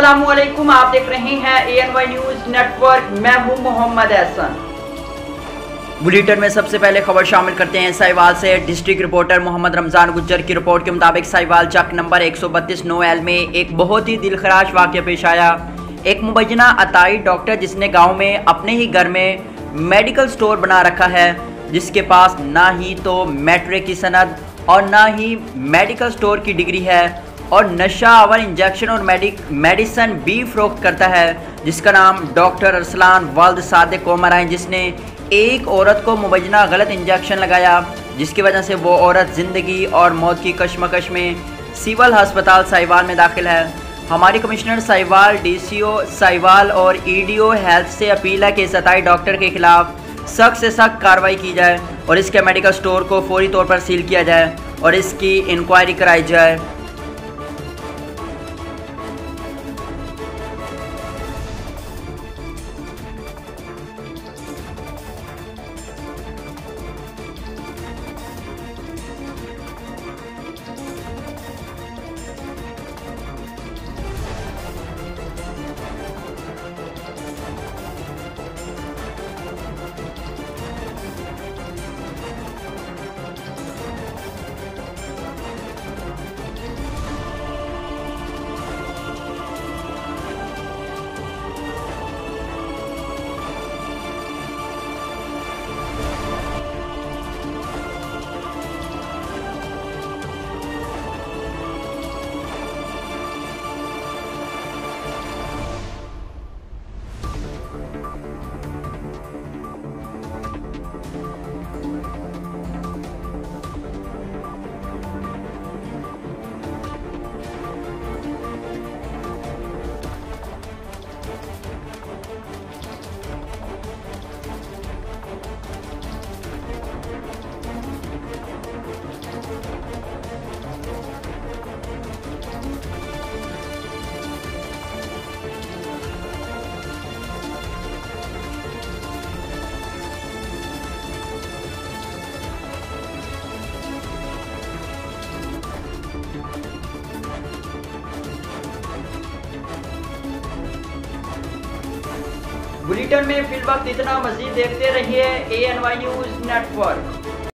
अस्सलामुअलैकुम, आप देख रहे हैं ANY न्यूज़ नेटवर्क। मैं हूं मोहम्मद एहसन। बुलेटिन में सबसे पहले खबर शामिल करते हैं साहिवाल से। डिस्ट्रिक्ट रिपोर्टर मोहम्मद रमज़ान गुज्जर की रिपोर्ट के मुताबिक साहिवाल चक नंबर 132 9L में एक बहुत ही दिलखराश वाक़या पेश आया। एक मुबैना अताई डॉक्टर जिसने गाँव में अपने ही घर में मेडिकल स्टोर बना रखा है, जिसके पास ना ही तो मैट्रिक की सनद और ना ही मेडिकल स्टोर की डिग्री है, और नशा आवर इंजेक्शन और मेडिसन भी फ़रोख्त करता है, जिसका नाम डॉक्टर अरसलान वल्द सादिक उमर है, जिसने एक औरत को मुबैना गलत इंजेक्शन लगाया, जिसकी वजह से वो औरत ज़िंदगी और मौत की कशमकश में सिविल अस्पताल साहिवाल में दाखिल है। हमारी कमिश्नर साहिवाल, DCO साहिवाल और EDO हेल्थ से अपील है कि सताई डॉक्टर के खिलाफ सख्त से सख्त कार्रवाई की जाए और इसके मेडिकल स्टोर को फौरी तौर पर सील किया जाए और इसकी इंक्वायरी कराई जाए। बुलेटिन में फिलहाल इतना। मज़ीद देखते रहिए ANY न्यूज़ नेटवर्क।